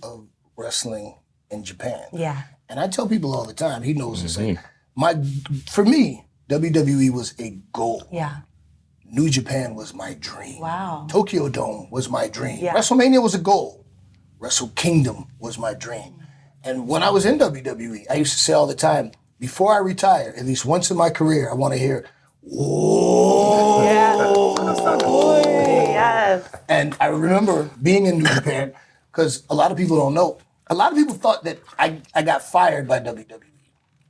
of wrestling in Japan. Yeah. And I tell people all the time, he knows this. Like, for me, WWE was a goal. Yeah. New Japan was my dream. Wow. Tokyo Dome was my dream. Yeah. WrestleMania was a goal. Wrestle Kingdom was my dream. And when I was in WWE, I used to say all the time, before I retire, at least once in my career, I want to hear, whoa. Yes. And I remember being in New Japan, because a lot of people don't know, a lot of people thought that I got fired by WWE.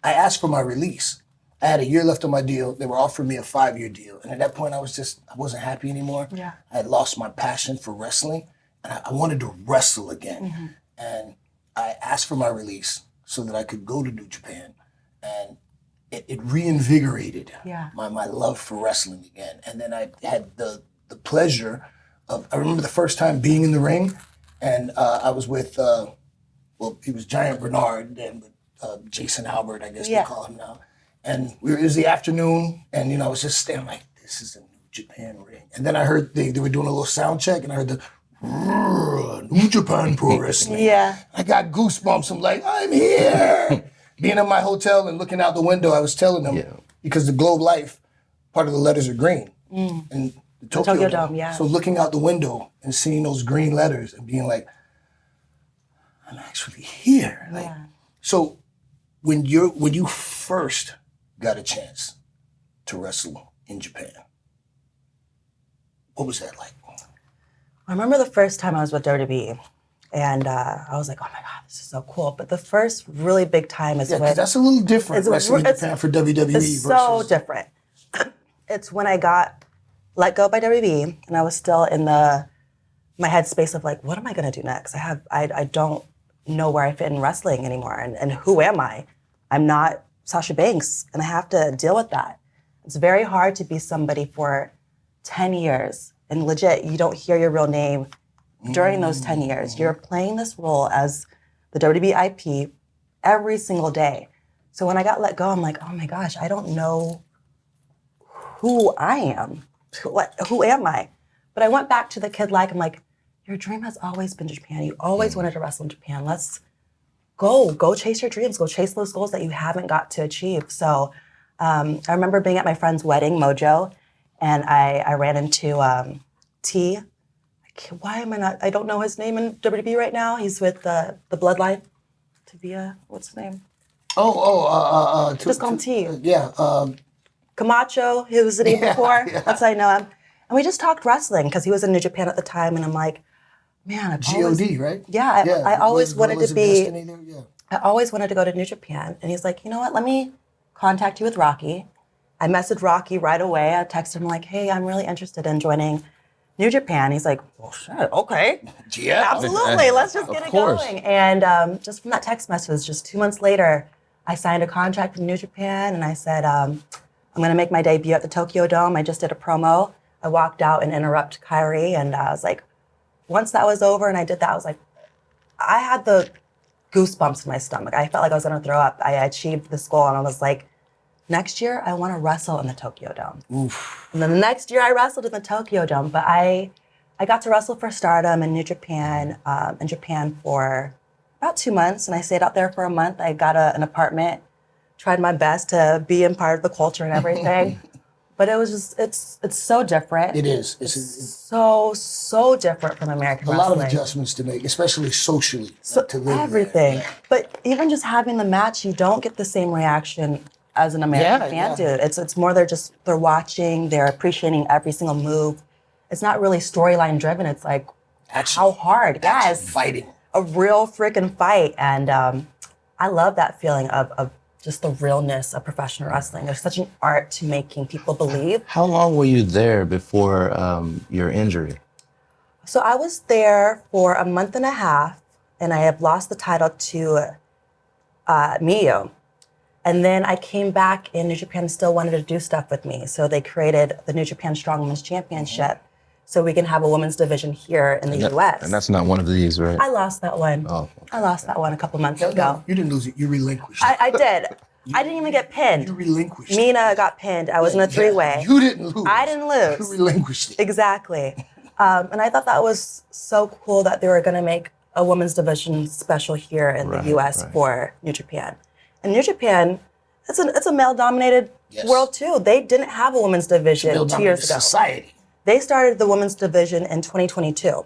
I asked for my release. I had a year left on my deal. They were offering me a 5-year deal. And at that point, I wasn't happy anymore. Yeah. I had lost my passion for wrestling, and I wanted to wrestle again. And I asked for my release so that I could go to New Japan. And it reinvigorated my love for wrestling again. And then I had the pleasure of, I remember the first time being in the ring, and I was with, he was Giant Bernard, and Jason Albert, I guess they call him now. And it was the afternoon, and I was just standing like, this is a New Japan ring. And then I heard they were doing a little sound check, and I heard the New Japan Pro Wrestling. Yeah. I got goosebumps. I'm like, I'm here. Being in my hotel and looking out the window, I was telling them, because the Globe Life, part of the letters are green. And the Tokyo Dome, So looking out the window and seeing those green letters and being like, I'm actually here. Like, so when you first got a chance to wrestle in Japan, what was that like? I remember the first time I was with WWE, and I was like, oh my God, this is so cool. But the first really big time is when... that's a little different, wrestling in Japan for WWE It's so different. It's when I got let go by WWE, and I was still in my headspace of like, what am I gonna do next? I don't know where I fit in wrestling anymore, and who am I? I'm not Sasha Banks, and I have to deal with that. It's very hard to be somebody for 10 years, and legit, you don't hear your real name during those 10 years. You're playing this role as the WWE IP every single day. So when I got let go, I'm like, oh my gosh, I don't know who I am. Who am I? But I went back to the kid I'm like, your dream has always been Japan. You always wanted to wrestle in Japan. Let's go chase your dreams. Go chase those goals that you haven't got to achieve. So I remember being at my friend's wedding, Mojo, and I ran into T. I don't know his name in WWE right now. He's with the Bloodline. Tavia, what's his name? Just call him T. Yeah. Camacho, he was the name before. That's how I know him. And we just talked wrestling because he was in New Japan at the time, and I'm like, man, G.O.D., right? Yeah, I always wanted to be. I always wanted to go to New Japan, and he's like, you know what? Let me contact you with Rocky. I messaged Rocky right away. I texted him like, hey, I'm really interested in joining New Japan. He's like, well, shit, okay. Yeah. Absolutely, let's just get it going. And just from that text message, just 2 months later, I signed a contract with New Japan, and I said, I'm gonna make my debut at the Tokyo Dome. I just did a promo. I walked out and interrupt KAIRI, and I was like, once that was over and I did that, I was like, I had the goosebumps in my stomach. I felt like I was gonna throw up. I achieved this goal, and I was like, next year, I wanna wrestle in the Tokyo Dome. Oof. And then the next year, I wrestled in the Tokyo Dome, but I got to wrestle for Stardom in New Japan, in Japan for about 2 months, and I stayed out there for a month. I got an apartment, tried my best to be in part of the culture and everything. But it was just, it's so different. It is. It's so different from American wrestling. A lot of adjustments to make, especially socially, to live everything. there. But even just having the match, you don't get the same reaction as an American fan do. It's more they're watching, they're appreciating every single move. It's not really storyline driven. It's like, how hard? Yes. Fighting. A real freaking fight. And I love that feeling of just the realness of professional wrestling. There's such an art to making people believe. How long were you there before your injury? So I was there for a month and a half, and I had lost the title to Miyu. And then I came back, and New Japan still wanted to do stuff with me. So they created the New Japan Strong Women's Championship so we can have a women's division here in the U.S. And that's not one of these, right? I lost that one. Oh. I lost that one a couple months ago. No, you didn't lose it. You relinquished it. I did. I didn't even get pinned. You relinquished it. Mina got pinned. I was in a three-way. You didn't lose. I didn't lose. You relinquished it. Exactly. And I thought that was so cool that they were going to make a women's division special here in the U.S. for New Japan. And New Japan, it's a male-dominated world too. They didn't have a women's division 2 years ago. Society. They started the women's division in 2022.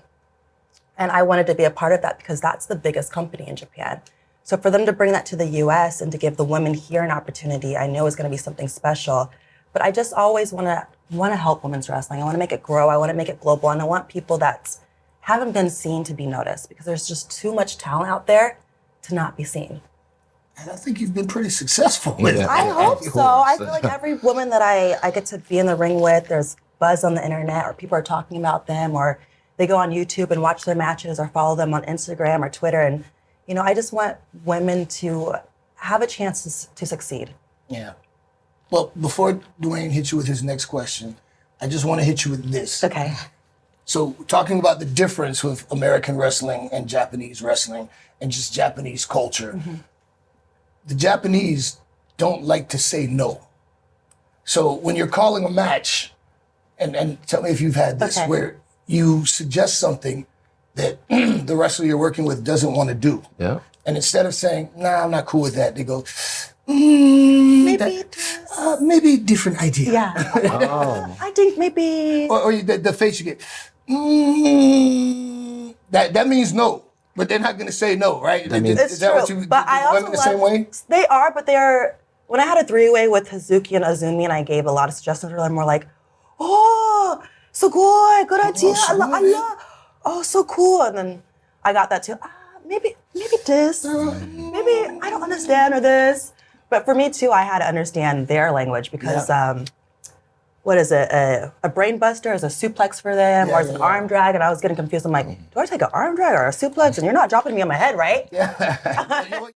And I wanted to be a part of that because that's the biggest company in Japan. So for them to bring that to the US and to give the women here an opportunity, I know is going to be something special. But I just always want to help women's wrestling. I want to make it grow. I want to make it global. And I want people that haven't been seen to be noticed because there's just too much talent out there to not be seen. And I think you've been pretty successful with it. I hope so. I feel like every woman that I get to be in the ring with, there's buzz on the internet or people are talking about them or they go on YouTube and watch their matches or follow them on Instagram or Twitter. And, you know, I just want women to have a chance to succeed. Yeah. Well, before Dwayne hits you with his next question, I just want to hit you with this. Okay. So talking about the difference with American wrestling and Japanese wrestling and just Japanese culture, the Japanese don't like to say no. So when you're calling a match, and tell me if you've had this, where you suggest something that the wrestler you're working with doesn't want to do. Yeah. And instead of saying, nah, I'm not cool with that, they go, maybe a different idea. Yeah. I think maybe. Or the face you get, that means no. But they're not going to say no, right? It's true. What you, but I also women the same way? They are, but they're. When I had a three-way with Hazuki and Azumi, and I gave a lot of suggestions, they're more like, "Oh, so good idea, Allah, oh, so cool." And then I got that too. Maybe this, maybe I don't understand or this. But for me too, I had to understand their language because. What is it? A brain buster is a suplex for them, or is it an arm drag? And I was getting confused. I'm like, do I take an arm drag or a suplex? And you're not dropping me on my head, right? Yeah.